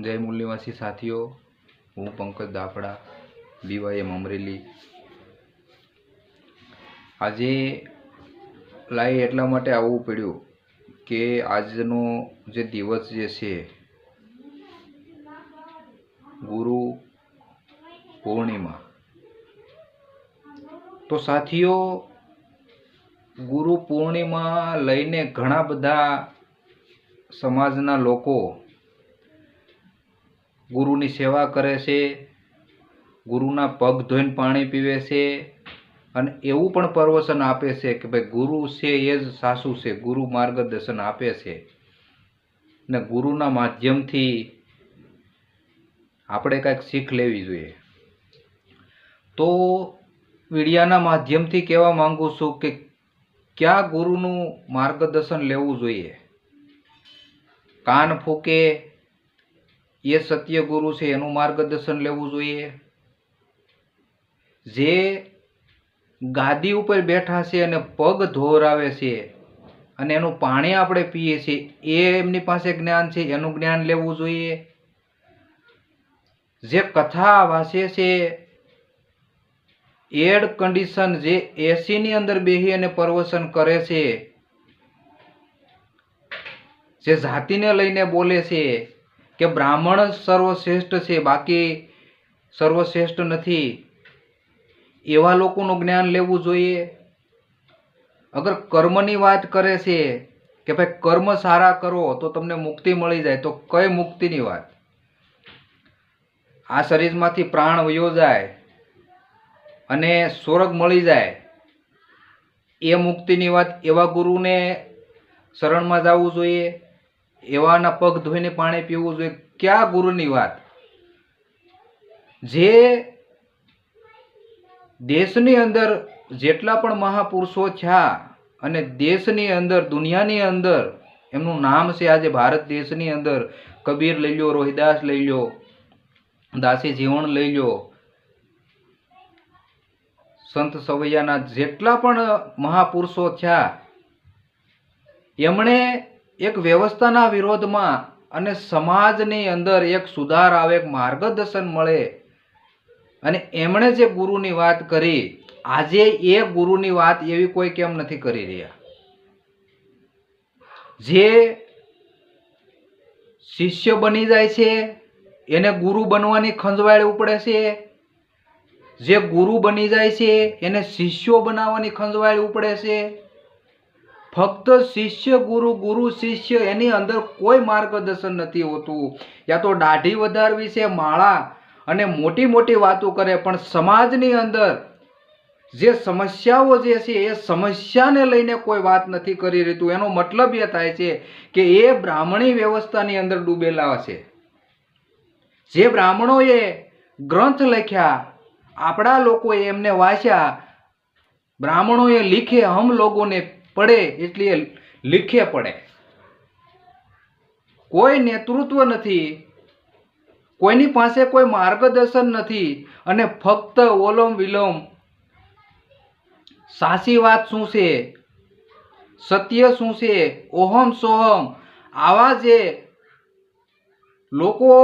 जय मूल्यवासी साथीओ, हूँ पंकज दाफड़ा, BYM अमरेली। आज लाइव एटला माटे आववू पड्युं के आजनो जे दिवस जे छे गुरु पूर्णिमा। तो साथीओ, गुरु पूर्णिमा लईने घणा बधा समाजना लोको गुरुनी सेवा करे छे, गुरुना पग धोईने पाणी पीवे छे अने एवुं पण प्रवचन आपे छे के भाई गुरु छे ए ज सासू छे। गुरु मार्गदर्शन आपे छे ने गुरुना माध्यमथी आपणे कांईक सीख लेवी जोईए। तो वीडियाना माध्यमथी कहेवा मांगु छुं के क्या गुरुनुं मार्गदर्शन लेवुं जोईए। कान फूके ये सत्य गुरु छे एनुं मार्गदर्शन लेवुं जोईए। जे गादी उपर बैठा छे अने पग धोवरावे छे अने एनुं पाणी आपणे पीए छीए ए एमनी पासे ज्ञान छे एनुं ज्ञान लेवुं जोईए। जे कथा वांचे छे एड कंडीशन जे एसी नी अंदर बेही अने प्रवचन करे छे, जे जातिने लईने बोले छे के ब्राह्मण सर्वश्रेष्ठ छे बाकी सर्वश्रेष्ठ नथी, एवा लोकोनुं ज्ञान लेवुं जोईए। अगर कर्मनी वात करे छे के भाई कर्म सारा करो तो तमने मुक्ति मळी जाय, तो कई मुक्तिनी वात? आ शरीरमांथी प्राण वयो जाय अने स्वर्ग मळी जाय ए मुक्तिनी वात? एवा गुरुने शरणमां जावुं जोईए, एवाना पग धोईने पाणी पीवुं जोईए। क्या गुरुनी वात? जे देशनी अंदर जेटला पण महापुरुषो छ्या अने देशनी अंदर दुनियानी अंदर एमनुं नाम छे। आज भारत देशनी अंदर कबीर लई लो, रोहिदास लई लो, दासी जीवण लई लो, संत सवैयाना जेटला पण महापुरुषो छ्या एमणे एक व्यवस्थाना विरोधमां अने समाजनी अंदर एक सुधार आवे, एक मार्गदर्शन मळे अने एमणे जे गुरुनी वात करी, आजे ए गुरुनी वात एवी कोई केम नथी करी रह्या। जे शिष्य बनी जाय छे एने गुरु बनवानी खंजवाळ उपड़े छे, जे गुरु बनी जाय छे एने शिष्यो बनाववानी खंजवाळ उपड़े छे। फक्त शिष्य गुरु, गुरु शिष्य एनी अंदर कोई मार्गदर्शन नथी होतुं। या तो दाढ़ी वधारवी छे, माळा अने मोटी मोटी वातो करे, पण समाजनी अंदर जे समस्याओ जे छे ए समस्याने लईने कोई वात नथी करी रह्युं। एनो मतलब ए थाय छे के ए ब्राह्मणी व्यवस्थानी अंदर डूबेला छे। जे ब्राह्मणोए ग्रंथ लख्या, आपड़ा लोकोए एमने वांच्या, ब्राह्मणोए लिखे, हम लोगों ने पढ़े इसलिए लिखे पड़े। कोई नेतृत्व नथी, कोईनी पासे कोई मार्गदर्शन नथी अने फक्त ओलम विलोम साची वात शुं छे, सत्य शुं छे, ओहम सोहम आवा जे लोको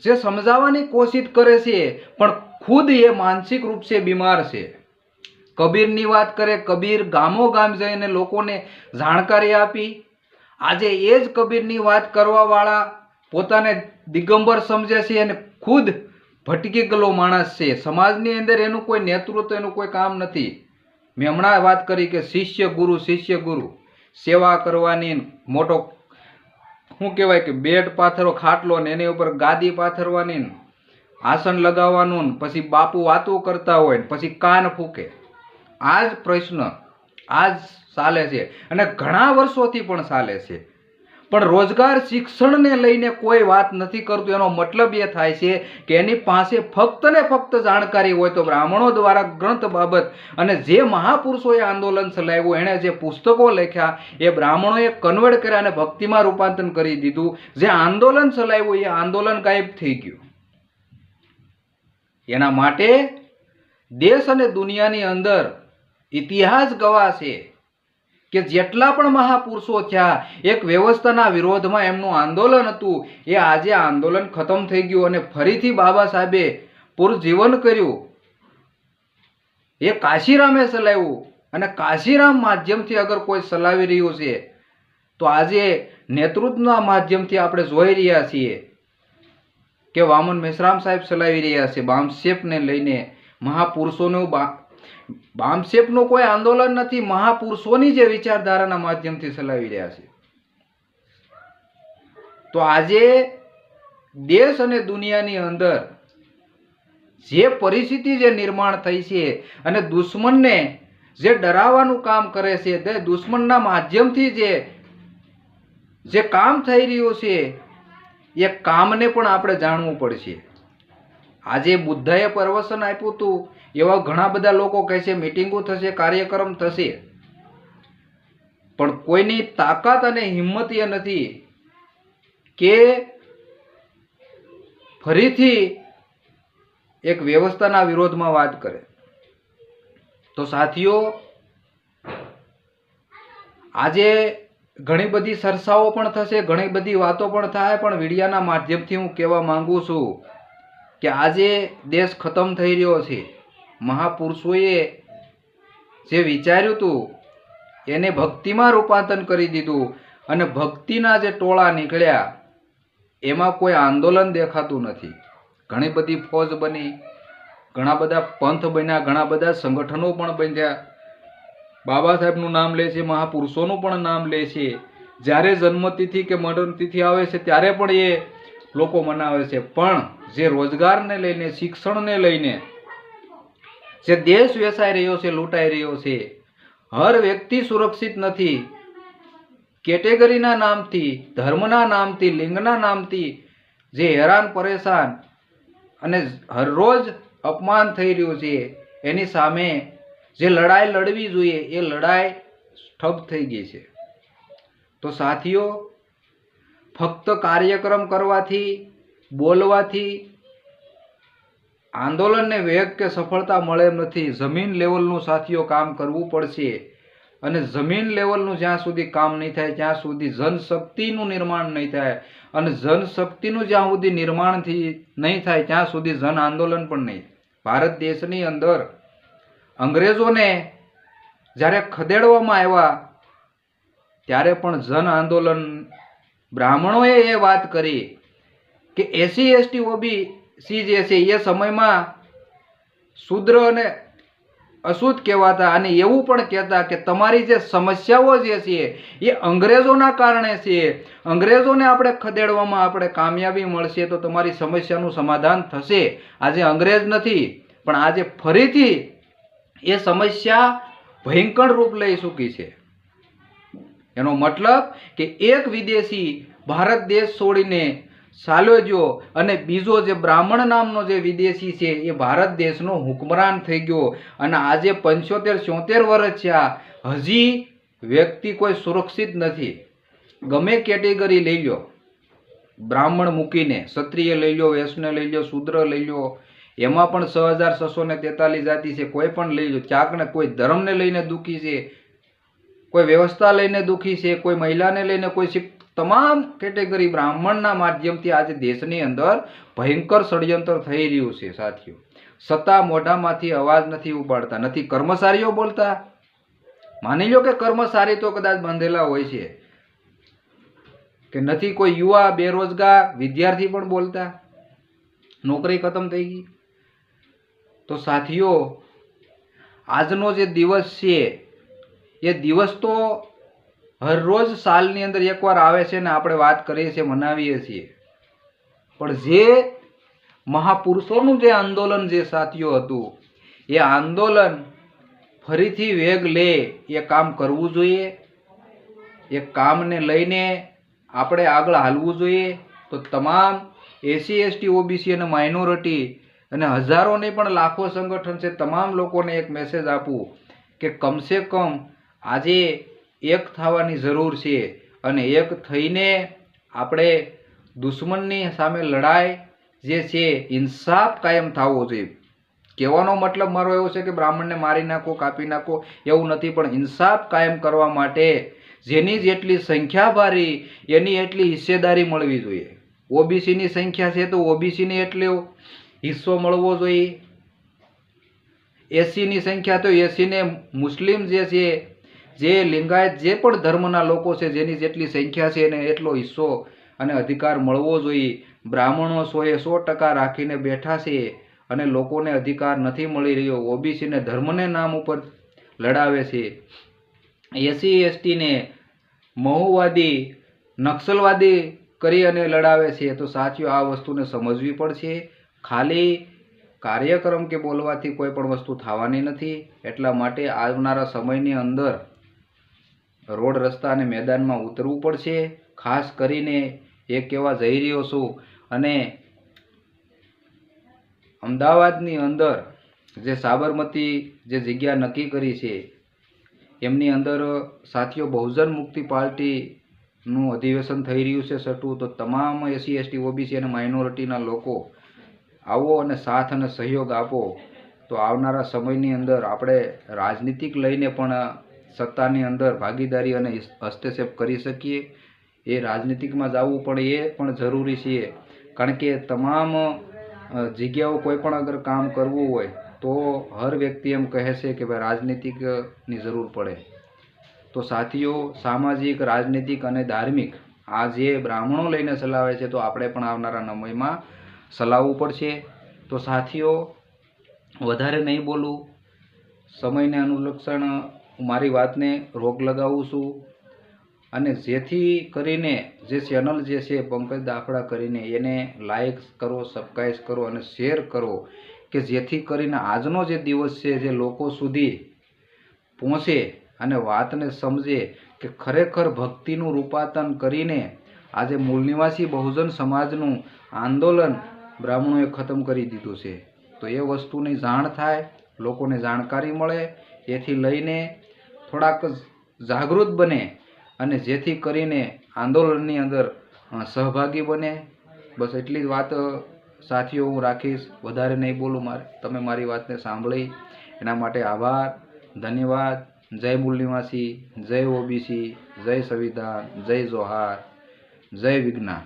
जे समजाववानी कोशिश करे छे पण खुद ये मानसिक रूप से बीमार छे। कबीरनी वात करे, कबीर गामो गाम जईने लोकोने जाणकारी आपी। आजे ए ज कबीरनी वात करवावाळा पोताने दिगंबर समझे छे अने खुद भटकी गયેલો माणस छे। समाजनी अंदर एनुं कोई नेतृत्व, एनुं कोई काम नथी। मैं हमणां वात करी के शिष्य गुरु सेवा करवानी, मोटो शुं कहेवाय के बेड पाथरो, खाटलो ने एनी उपर गादी पाथरवानी, आसन लगाववानुं, पछी बापू वातो करता होय, पछी कान फूके। आज प्रश्न आज चाले छे अने घणा वर्षोथी पण चाले छे, पण रोजगार शिक्षण ने लईने कोई वात नथी करतुं। एनो मतलब ए थाय छे के एनी पासे फक्त ने फक्त जाणकारी होय तो ब्राह्मणों द्वारा ग्रंथ बाबत अने जे महापुरुषोए आंदोलन चलाव्युं, एणे जे पुस्तको लख्या ए ब्राह्मणोए कन्वर्ट कर्या अने भक्तिमां रूपांतरण करी दीधुं। जे आंदोलन चलाव्युं ए आंदोलन गायब थई गयुं। एना माटे देश अने दुनियानी अंदर इतिहास गवाह छे કે જેટલા પણ મહાપુરુષો થયા એક વ્યવસ્થાના વિરોધમાં એમનું આંદોલન હતું, એ આજે આંદોલન ખતમ થઈ ગયું અને ફરીથી બાબા સાહેબે પુનર્જીવન કર્યું. એ કાશીરામે ચલાવ્યું અને કાશીરામ માધ્યમથી અગર કોઈ ચલાવી રહ્યું છે તો આજે નેતૃત્વના માધ્યમથી આપણે જોઈ રહ્યા છીએ કે વામન મેશ્રામ સાહેબ ચલાવી રહ્યા છે બામસેપને લઈને. મહાપુરુષોનું બામસેપનું કોઈ આંદોલન નથી, મહાપુરુષોની જે વિચારધારાના માધ્યમથી ચલાવી રહ્યા છે. તો આજે દેશ અને દુનિયાની અંદર જે પરિસ્થિતિ જે નિર્માણ થઈ છે અને દુશ્મનને જે ડરાવવાનું કામ કરે છે, તે દુશ્મનના માધ્યમથી જે કામ થઈ રહ્યું છે એ કામને પણ આપણે જાણવું પડશે. આજે બુદ્ધએ પ્રવચન આપ્યું હતું, એવા ઘણા બધા લોકો કહે છે મીટિંગો થશે, કાર્યક્રમ થશે, પણ કોઈની તાકાત અને હિંમત એ નથી કે ફરીથી એક વ્યવસ્થાના વિરોધમાં વાત કરે. તો સાથીઓ, આજે ઘણી બધી ચર્ચાઓ પણ થશે, ઘણી બધી વાતો પણ થાય, પણ વિડિયાના માધ્યમથી હું કહેવા માંગુ છું કે આજે દેશ ખતમ થઈ રહ્યો છે. મહાપુરુષોએ જે વિચાર્યું હતું એને ભક્તિમાં રૂપાંતર કરી દીધું અને ભક્તિના જે ટોળા નીકળ્યા એમાં કોઈ આંદોલન દેખાતું નથી. ઘણી બધી ફોજ બની, ઘણા બધા પંથ બન્યા, ઘણા બધા સંગઠનો પણ બન્યા. બાબા સાહેબનું નામ લે છે, મહાપુરુષોનું પણ નામ લે છે. જ્યારે જન્મતિથિ કે મરણતિથિ આવે છે ત્યારે પણ એ લોકો મનાવે છે. પણ જે રોજગારને લઈને, શિક્ષણને લઈને જે દેશ વેચાઈ રહ્યો છે, લૂંટાઈ રહ્યો છે, હર વ્યક્તિ સુરક્ષિત નથી. કેટેગરીના નામથી, ધર્મના નામથી, લિંગના નામથી જે હેરાન પરેશાન અને હરરોજ અપમાન થઈ રહ્યું છે, એની સામે જે લડાઈ લડવી જોઈએ એ લડાઈ ઠપ થઈ ગઈ છે. તો સાથીઓ, ફક્ત કાર્યક્રમ કરવાથી, બોલવાથી આંદોલનને વેગ કે સફળતા મળે એમ નથી. જમીન લેવલનું સાથીઓ કામ કરવું પડશે અને જમીન લેવલનું જ્યાં સુધી કામ નહીં થાય ત્યાં સુધી જનશક્તિનું નિર્માણ નહીં થાય અને જનશક્તિનું જ્યાં સુધી નિર્માણ નહીં થાય ત્યાં સુધી જન આંદોલન પણ નહીં. ભારત દેશની અંદર અંગ્રેજોને જ્યારે ખદેડવામાં આવ્યા ત્યારે પણ જન આંદોલન, બ્રાહ્મણોએ એ વાત કરી કે SC ST OBC જે છે એ સમયમાં શૂદ્ર અને અશુદ્ધ કહેવાતા અને એવું પણ કહેતા કે તમારી જે સમસ્યાઓ જે છે એ અંગ્રેજોના કારણે છે. અંગ્રેજોને આપણે ખદેડવામાં આપણે કામયાબી મળશે તો તમારી સમસ્યાનું સમાધાન થશે. આજે અંગ્રેજ નથી, પણ આજે ફરીથી એ સમસ્યા ભયંકર રૂપ લઈ ચૂકી છે. એનો મતલબ કે એક વિદેશી ભારત દેશ છોડીને ચાલ્યો ગયો અને બીજો જે બ્રાહ્મણ નામનો જે વિદેશી છે એ ભારત દેશનો હુકમરાન થઈ ગયો અને આજે 75-76 વર્ષ થયા, હજી વ્યક્તિ કોઈ સુરક્ષિત નથી. ગમે કેટેગરી લઈ લો, બ્રાહ્મણ મૂકીને ક્ષત્રિય લઈ લો, વૈષ્ણવ લઈ લો, શૂદ્ર લઈ લો, એમાં પણ 6643 જાતિ છે. કોઈ પણ લઈ લો, ચાકને કોઈ ધર્મને લઈને દુઃખી છે, કોઈ વ્યવસ્થા લઈને દુઃખી છે, કોઈ મહિલાને લઈને, કોઈ તમામ કેટેગરી બ્રાહ્મણના માધ્યમથી આજે દેશની અંદર ભયંકર ષડયંત્ર થઈ રહ્યું છે. સાથીઓ, સત્તા મોઢામાંથી અવાજ નથી ઉપાડતા, નથી કર્મચારીઓ બોલતા. માની લો કે કર્મચારી તો કદાચ બાંધેલા હોય છે, કે નથી કોઈ યુવા, બેરોજગાર, વિદ્યાર્થી પણ બોલતા. નોકરી ખતમ થઈ ગઈ. તો સાથીઓ, આજનો જે દિવસ છે એ દિવસ તો હરરોજ સાલની અંદર એકવાર આવે છે ને આપણે વાત કરીએ છીએ, મનાવીએ છીએ. પણ જે મહાપુરુષોનું જે આંદોલન જે સાથીઓ હતું એ આંદોલન ફરીથી વેગ લે એ કામ કરવું જોઈએ. એ કામને લઈને આપણે આગળ હાલવું જોઈએ. તો તમામ SC ST OBC અને માઇનોરિટી અને હજારો નહીં પણ લાખો સંગઠન છે, તમામ લોકોને એક મેસેજ આપું કે કમસે કમ આજે એક થવાની જરૂર છે અને એક થઈને આપણે દુશ્મનની સામે લડાઈ જે છે ઇન્સાફ કાયમ થવો જોઈએ. કહેવાનો મતલબ મારો એવો છે કે બ્રાહ્મણને મારી નાખો, કાપી નાખો એવું નથી, પણ ઇન્સાફ કાયમ કરવા માટે જેની જેટલી સંખ્યા ભારી એની એટલી હિસ્સેદારી મળવી જોઈએ. ઓબીસીની સંખ્યા છે તો ઓબીસીને એટલો હિસ્સો મળવો જોઈએ. એસીની સંખ્યા તો એસીને, મુસ્લિમ જે છે, જે લિંગાયત, જે પણ ધર્મના લોકો છે જેની જેટલી સંખ્યા છે એને એટલો હિસ્સો અને અધિકાર મળવો જોઈએ. બ્રાહ્મણો 100% રાખીને બેઠા છે અને લોકોને અધિકાર નથી મળી રહ્યો. ઓબીસીને ધર્મને નામ ઉપર લડાવે છે. એસસી એસટીને મહુવાદી, નક્સલવાદી કરી અને લડાવે છે. તો સાથીઓ આ વસ્તુને સમજવી પડશે. ખાલી કાર્યક્રમ કે બોલવાથી કોઈ પણ વસ્તુ થવાની નથી. એટલા માટે આવનારા સમયની અંદર રોડ રસ્તા અને મેદાનમાં ઉતરવું પડશે. ખાસ કરીને એ કહેવા જઈ રહ્યો છું, અને અમદાવાદની અંદર જે સાબરમતી જે જગ્યા નક્કી કરી છે એમની અંદર સાથીઓ બહુજન મુક્તિ પાર્ટીનું અધિવેશન થઈ રહ્યું છે 6ઠું. તો તમામ એસસી એસટી ઓબીસી અને માઇનોરિટીના લોકો આવો અને સાથ અને સહયોગ આપો. તો આવનારા સમયની અંદર આપણે રાજનીતિક લઈને પણ સત્તાની અંદર ભાગીદારી અને હસ્તક્ષેપ કરી શકીએ. એ રાજનીતિકમાં જવું પણ એ પણ જરૂરી છે, કારણ કે તમામ જગ્યાઓ કોઈ પણ અગર કામ કરવું હોય તો હર વ્યક્તિ એમ કહે છે કે ભાઈ રાજનીતિકની જરૂર પડે. તો સાથીઓ સામાજિક, રાજનીતિક અને ધાર્મિક આ જે બ્રાહ્મણો લઈને ચલાવે છે તો આપણે પણ આવનારા સમયમાં ચલાવવું પડશે. તો સાથીઓ વધારે નહીં બોલું, સમયને અનુલક્ષણ મારી વાતને રોક લગાવું છું, અને જેથી કરીને જે ચેનલ જે છે પંકજ દાફડા કરીને એને લાઈક કરો, સબસ્ક્રાઈબ કરો અને શેર કરો, કે જેથી કરીને આજનો જે દિવસ છે જે લોકો સુધી પહોંચે અને વાતને સમજે કે ખરેખર ભક્તિનું રૂપાંતર કરીને આજે મૂળ નિવાસી બહુજન સમાજનું આંદોલન બ્રાહ્મણોએ ખતમ કરી દીધું છે. તો એ વસ્તુની જાણ થાય, લોકોને જાણકારી મળે, એથી લઈને થોડાક જાગૃત બને અને જેથી કરીને આંદોલનની અંદર સહભાગી બને. બસ એટલી જ વાત સાથીઓ હું રાખીશ, વધારે નહીં બોલું. તમે મારી વાતને સાંભળી એના માટે આભાર, ધન્યવાદ. જય મૂળ નિવાસી, જય ઓબીસી, જય સંવિધાન, જય જોહાર, જય વિજ્ઞાન.